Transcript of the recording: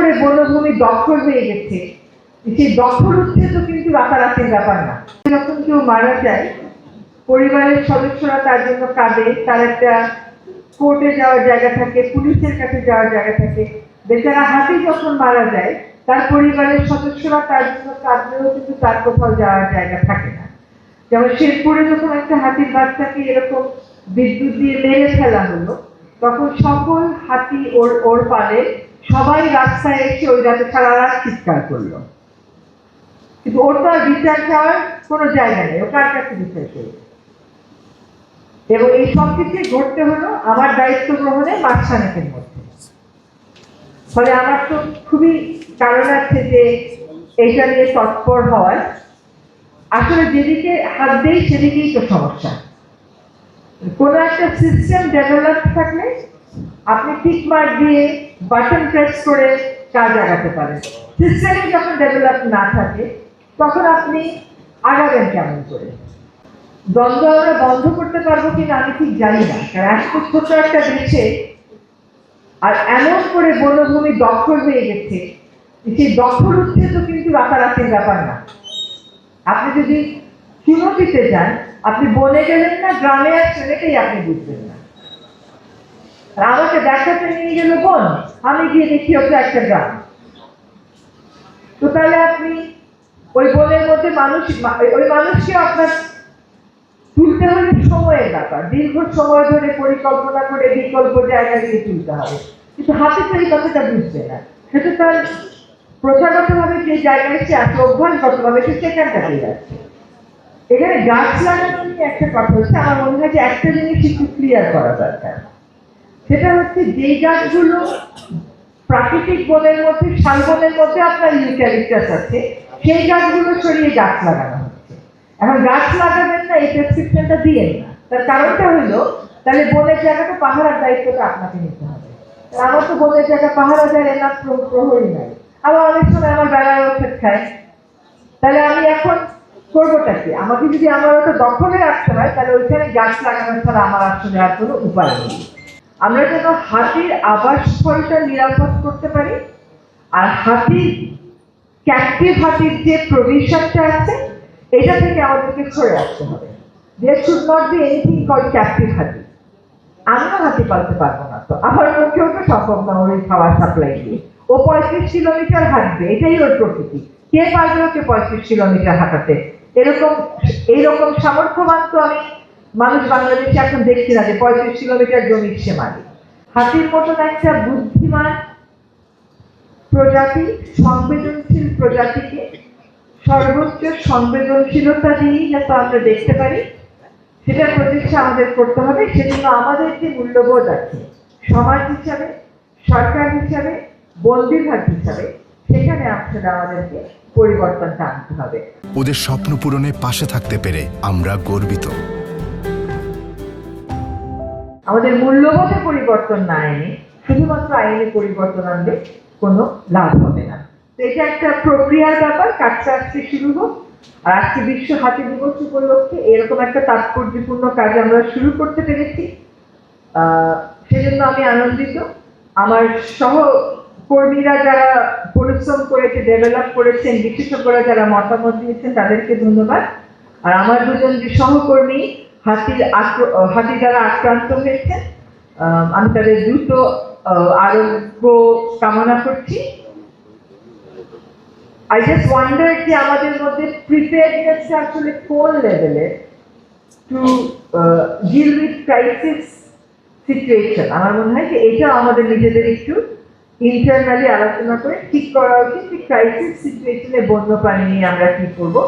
করে বনভূমি দখল হয়ে গেছে, সেই দখল উচ্ছেদ কিন্তু রাতারাতির ব্যাপার না। যখন কেউ মারা যায়, পরিবারের সদস্যরা তার জন্য কাঁদে, তার একটা কোর্টে যাওয়ার জায়গা থাকে, পুলিশের কাছে যাওয়ার জায়গা থাকে। বেচারা হাতি যখন মারা যায়, তার পরিবারের সদস্যরা তার জন্য কাঁদলেও কিন্তু তার কোথাও যাওয়ার জায়গা থাকে না। যেমন শেরপুরে যখন একটা হাতির বাচ্চাকে এরকম বিদ্যুৎ দিয়ে মেরে ফেলা হলো, তখন সকল হাতি ওর পালে সবাই রাস্তায় এসে ওই রাতে সারা রাত চিৎকার করলো, কিন্তু ওর তো আর বিচার চাওয়ার কোনো জায়গা নেই, ও কার কাছে বিচার করবে? এবং এই সব কিছুই ঘটতে হলো আমার দায়িত্ব গ্রহণে মাঝখানেকের মধ্যে। ফলে আমার তো খুবই কারণ আছে যে এইটা নিয়ে তৎপর হওয়ার। আসলে যেদিকে হাত দেই সেদিকেই তো সমস্যা। কোনো একটা সিস্টেম ডেভেলপ থাকলে আপনি টিক মার্ক দিয়ে বাটন প্রেস করে কাজ আগাতে পারেন। সিস্টেমে যখন ডেভেলপ না থাকে তখন আপনি আগাবেন কেমন করে? দ্বন্দ্ব আমরা বন্ধ করতে পারবো কিনা আমি ঠিক জানি না, কারণ এত ছোট একটা দেশে আর এমন করে বনভূমি দখল হয়ে গেছে, সেই দখল উচ্ছেদ কিন্তু রাতারাতির ব্যাপার না। আপনি যদি চুনতিতে যান, আপনি বনে গেলেন না গ্রামে আসছেন, এটাই আপনি বুঝবেন না। আর আমাকে দেখাতে নিয়ে গেল বন, আমি গিয়ে দেখি ওটা একটা গ্রাম। তো তাহলে আপনি ওই বনের মধ্যে ওই মানুষকে আপনার তুলতে হলে সময়ের ব্যাপার, দীর্ঘ সময় ধরে পরিকল্পনা করে বিকল্প জায়গায় গিয়ে তুলতে হবে। কিন্তু হাতে তো এই কথাটা বুঝবে না, সেটা তার প্রথাগতভাবে যে জায়গায় সে আছে, অভ্যাসগতভাবে সে সেখানটাতেই যাচ্ছে। এখানে গাছ লাগানো নিয়ে একটা কথা হচ্ছে, আমার মনে হয় যে একটা জিনিস একটু ক্লিয়ার করা দরকার। সেটা হচ্ছে যে গাছগুলো প্রাকৃতিক বনের মধ্যে, শালবনের মধ্যে আপনার ইউক্যালিপটাস আছে, সেই গাছগুলো সরিয়ে গাছ লাগানো হচ্ছে। এখন গাছ লাগাবেন না এই প্রেসক্রিপশনটা দিয়েন না, তার কারণটা হলো তাহলে বনের জায়গাটা পাহারার দায়িত্বটা আপনাকে নিতে হবে। আমার তো বনের জায়গা পাহারা দেওয়ার এনার প্রহরী নাই, আবার অনেক সময় আমার বেড়ার ওষুধ খায়। তাহলে আমি এখন করবোটা কি? আমাকে যদি আমার ওটা দখলে রাখতে হয়, তাহলে ওইখানে গাছ লাগানো ছাড়া আমার আসলে আর কোনো উপায় নেই। আমরা যেন হাতির আবাসস্থলটা নিরাপদ করতে পারি, আর হাতির ক্যাপটিভ হাতির যে প্রভিশনটা আছে এটা থেকে আমাদেরকে সরে আসতে হবে। There should not be anything called captive হাতি। আমিও হাতি পালতে পারবো না, তো আমার পক্ষেও তো সম্ভব না ওই খাওয়ার সাপ্লাই দিয়ে। ও 35 কিলোমিটার হাঁটবে, এটাই ওর প্রকৃতি। কে পারবে ওকে 35 কিলোমিটার হাঁটাতে? এইরকম সামর্থ্যবান তো আমি মানুষ বাংলাদেশে এখন দেখছি না যে 35 কিলোমিটার জমি সে মালিক। হাতির মতন একটা বুদ্ধিমান প্রজাতি, সংবেদনশীল প্রজাতিকে সর্বোচ্চ সংবেদনশীলতা দিয়েই যাতে আমরা দেখতে পারি, সেটার প্রচেষ্টা আমাদের করতে হবে। সেজন্য আমাদের যে মূল্যবোধ আছে সমাজ হিসাবে, সরকার হিসাবে, বন বিভাগ হিসাবে, সেখানে আসলে আমাদেরকে পরিবর্তনটা আনতে হবে। ওদের স্বপ্ন পূরণে পাশে থাকতে পেরে আমরা গর্বিত। আমাদের মূল্যবোধে পরিবর্তন না এনে শুধুমাত্র আইনে পরিবর্তন আনলে কোনো লাভ হবে না। তো এটা একটা প্রক্রিয়ার ব্যাপার, কাজটা আজকে শুরু হোক। আর আজকে বিশ্ব হাতি দিবস উপলক্ষে এরকম একটা তাৎপর্যপূর্ণ কাজ আমরা শুরু করতে পেরেছি, সেজন্য আমি আনন্দিত। আমার সহকর্মীরা যারা পরিশ্রম করেছে, ডেভেলপ করেছেন, বিশেষজ্ঞরা যারা মতামত দিয়েছেন, তাদেরকে ধন্যবাদ। আর আমার দুজন যে সহকর্মী হাতি দ্বারা আক্রান্ত হয়েছেন, আমি তাদের দ্রুত আরোগ্য কামনা করছি। I just wonder যে আমাদের মধ্যে প্রিপেয়ারনেস আসলে কোন লেভেলে to deal with crisis situation. আমার মনে হয় যে এটা আমাদের নিজেদের একটু ইন্টারনালি আলোচনা করে ঠিক করা উচিত যে ক্রাইসিস সিচুয়েশনে বন্যপ্রাণী নিয়ে আমরা কি করবো।